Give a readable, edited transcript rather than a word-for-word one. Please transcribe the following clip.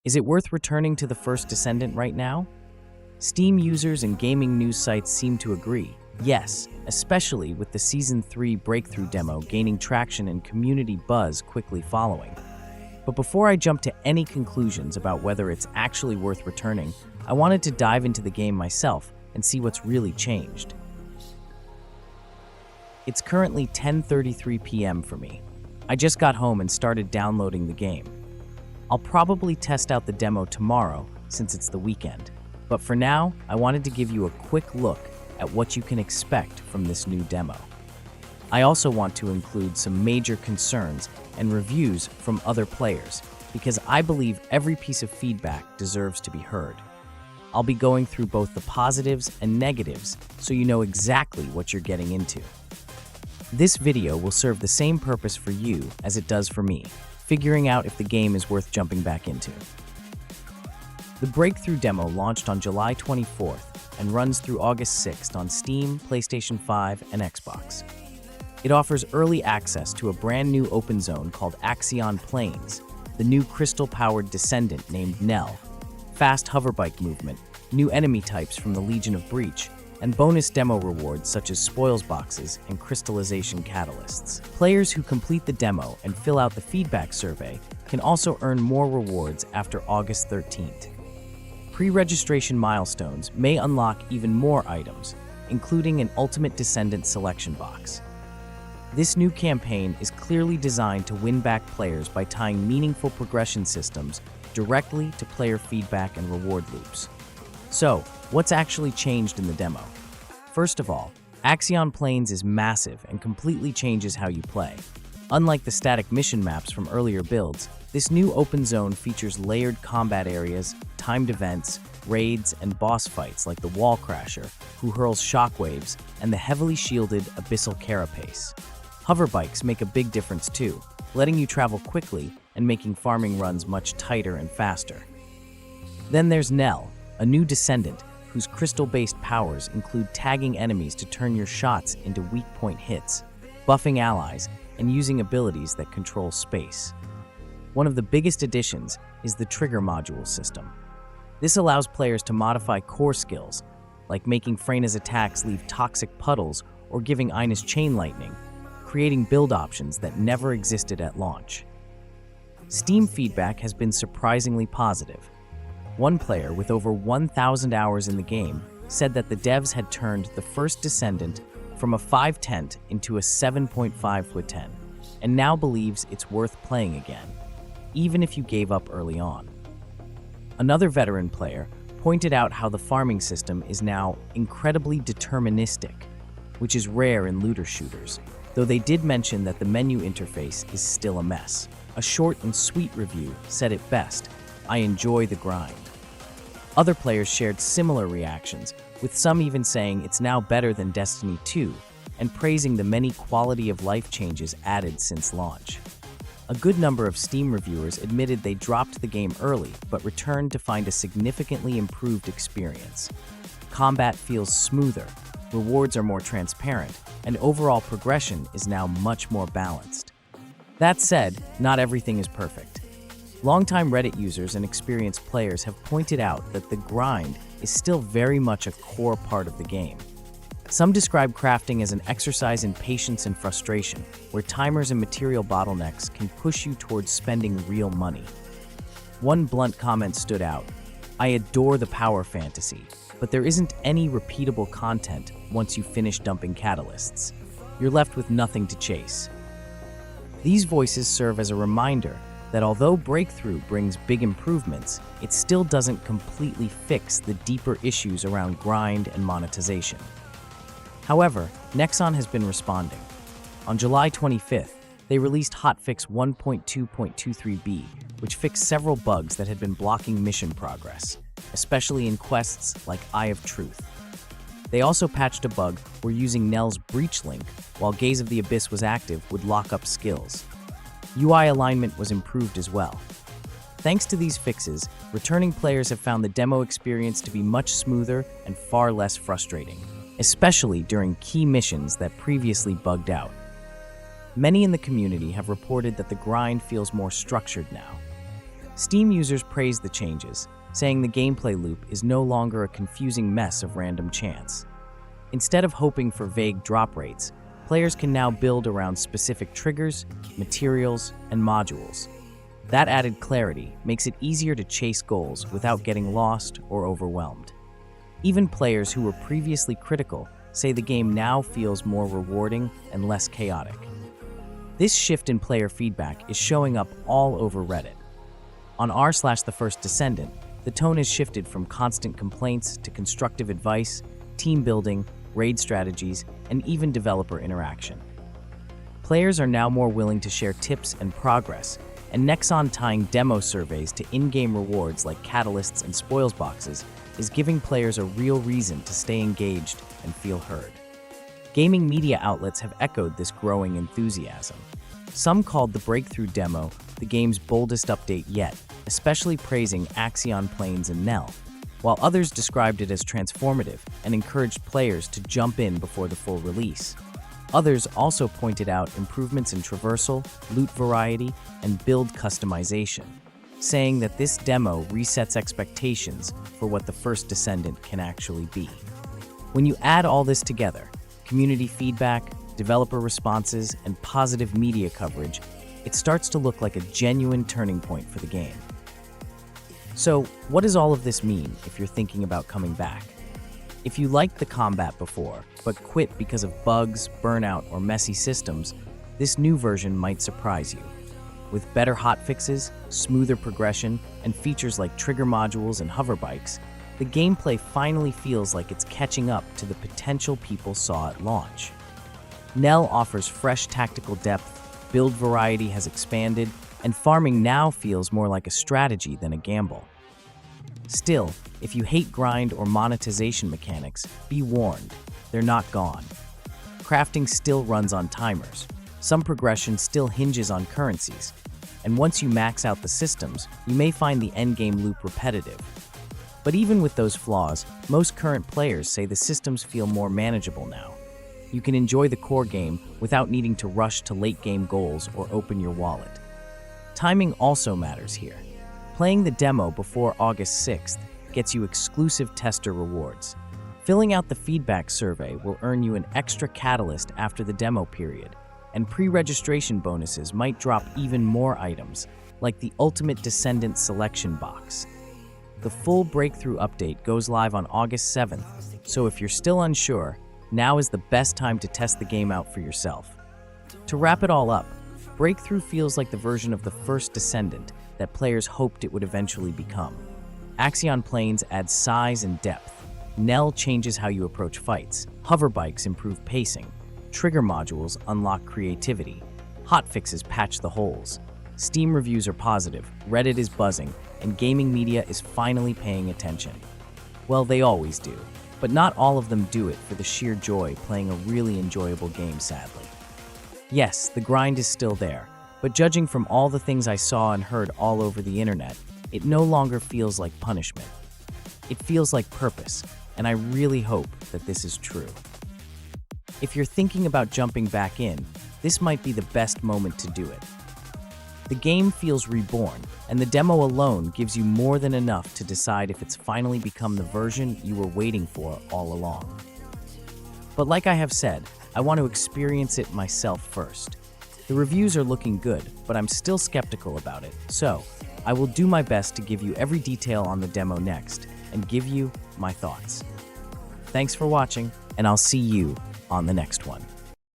Is it worth returning to the first Descendant right now? Steam users and gaming news sites seem to agree. Yes, especially with the Season 3 breakthrough demo gaining traction and community buzz quickly following. But before I jump to any conclusions about whether it's actually worth returning, I wanted to dive into the game myself and see what's really changed. It's currently 10:33 p.m. for me. I just got home and started downloading the game. I'll probably test out the demo tomorrow since it's the weekend. But for now, I wanted to give you a quick look at what you can expect from this new demo. I also want to include some major concerns and reviews from other players because I believe every piece of feedback deserves to be heard. I'll be going through both the positives and negatives so you know exactly what you're getting into. This video will serve the same purpose for you as it does for me, figuring out if the game is worth jumping back into. The breakthrough demo launched on July 24th and runs through August 6th on Steam, PlayStation 5, and Xbox. It offers early access to a brand new open zone called Axion Plains, the new crystal-powered descendant named Nell, fast hoverbike movement, new enemy types from the Legion of Breach, and bonus demo rewards such as spoils boxes and crystallization catalysts. Players who complete the demo and fill out the feedback survey can also earn more rewards after August 13th. Pre-registration milestones may unlock even more items, including an Ultimate Descendant selection box. This new campaign is clearly designed to win back players by tying meaningful progression systems directly to player feedback and reward loops. So, what's actually changed in the demo? First of all, Axion Plains is massive and completely changes how you play. Unlike the static mission maps from earlier builds, this new open zone features layered combat areas, timed events, raids, and boss fights like the Wall Crasher, who hurls shockwaves, and the heavily shielded Abyssal Carapace. Hoverbikes make a big difference too, letting you travel quickly and making farming runs much tighter and faster. Then there's Nell, a new descendant whose crystal-based powers include tagging enemies to turn your shots into weak point hits, buffing allies, and using abilities that control space. One of the biggest additions is the trigger module system. This allows players to modify core skills, like making Freyna's attacks leave toxic puddles or giving Ina's chain lightning, creating build options that never existed at launch. Steam feedback has been surprisingly positive. One player with over 1,000 hours in the game said that the devs had turned the first Descendant from a 5/10 into a 7.5/10, and now believes it's worth playing again, even if you gave up early on. Another veteran player pointed out how the farming system is now incredibly deterministic, which is rare in looter shooters, though they did mention that the menu interface is still a mess. A short and sweet review said it best: "I enjoy the grind." Other players shared similar reactions, with some even saying it's now better than Destiny 2 and praising the many quality-of-life changes added since launch. A good number of Steam reviewers admitted they dropped the game early but returned to find a significantly improved experience. Combat feels smoother, rewards are more transparent, and overall progression is now much more balanced. That said, not everything is perfect. Longtime Reddit users and experienced players have pointed out that the grind is still very much a core part of the game. Some describe crafting as an exercise in patience and frustration, where timers and material bottlenecks can push you towards spending real money. One blunt comment stood out: "I adore the power fantasy, but there isn't any repeatable content once you finish dumping catalysts. You're left with nothing to chase." These voices serve as a reminder that although Breakthrough brings big improvements, it still doesn't completely fix the deeper issues around grind and monetization. However, Nexon has been responding. On July 25th, they released hotfix 1.2.23b, which fixed several bugs that had been blocking mission progress, especially in quests like Eye of Truth. They also patched a bug where using Nell's Breach link while Gaze of the Abyss was active would lock up skills. UI alignment was improved as well. Thanks to these fixes, returning players have found the demo experience to be much smoother and far less frustrating, especially during key missions that previously bugged out. Many in the community have reported that the grind feels more structured now. Steam users praised the changes, saying the gameplay loop is no longer a confusing mess of random chance. Instead of hoping for vague drop rates, players can now build around specific triggers, materials, and modules. That added clarity makes it easier to chase goals without getting lost or overwhelmed. Even players who were previously critical say the game now feels more rewarding and less chaotic. This shift in player feedback is showing up all over Reddit. On r/TheFirstDescendant, the tone has shifted from constant complaints to constructive advice, team building, raid strategies, and even developer interaction. Players are now more willing to share tips and progress, and Nexon tying demo surveys to in-game rewards like catalysts and spoils boxes is giving players a real reason to stay engaged and feel heard. Gaming media outlets have echoed this growing enthusiasm. Some called the breakthrough demo the game's boldest update yet, especially praising Axion Plains and Nell, while others described it as transformative and encouraged players to jump in before the full release. Others also pointed out improvements in traversal, loot variety, and build customization, saying that this demo resets expectations for what the First Descendant can actually be. When you add all this together, community feedback, developer responses, and positive media coverage, it starts to look like a genuine turning point for the game. So, what does all of this mean if you're thinking about coming back? If you liked the combat before, but quit because of bugs, burnout, or messy systems, this new version might surprise you. With better hotfixes, smoother progression, and features like trigger modules and hover bikes, the gameplay finally feels like it's catching up to the potential people saw at launch. Nell offers fresh tactical depth, build variety has expanded, and farming now feels more like a strategy than a gamble. Still, if you hate grind or monetization mechanics, be warned, they're not gone. Crafting still runs on timers, some progression still hinges on currencies, and once you max out the systems, you may find the endgame loop repetitive. But even with those flaws, most current players say the systems feel more manageable now. You can enjoy the core game without needing to rush to late-game goals or open your wallet. Timing also matters here. Playing the demo before August 6th gets you exclusive tester rewards. Filling out the feedback survey will earn you an extra catalyst after the demo period, and pre-registration bonuses might drop even more items, like the Ultimate Descendant Selection Box. The full breakthrough update goes live on August 7th, so if you're still unsure, now is the best time to test the game out for yourself. To wrap it all up, Breakthrough feels like the version of the First Descendant that players hoped it would eventually become. Axion Plains adds size and depth. Nell changes how you approach fights. Hover bikes improve pacing. Trigger modules unlock creativity. Hotfixes patch the holes. Steam reviews are positive, Reddit is buzzing, and gaming media is finally paying attention. Well, they always do, but not all of them do it for the sheer joy playing a really enjoyable game, sadly. Yes, the grind is still there, but judging from all the things I saw and heard all over the internet, it no longer feels like punishment. It feels like purpose, and I really hope that this is true. If you're thinking about jumping back in, this might be the best moment to do it. The game feels reborn, and the demo alone gives you more than enough to decide if it's finally become the version you were waiting for all along. But like I have said, I want to experience it myself first. The reviews are looking good, but I'm still skeptical about it, so I will do my best to give you every detail on the demo next and give you my thoughts. Thanks for watching, and I'll see you on the next one.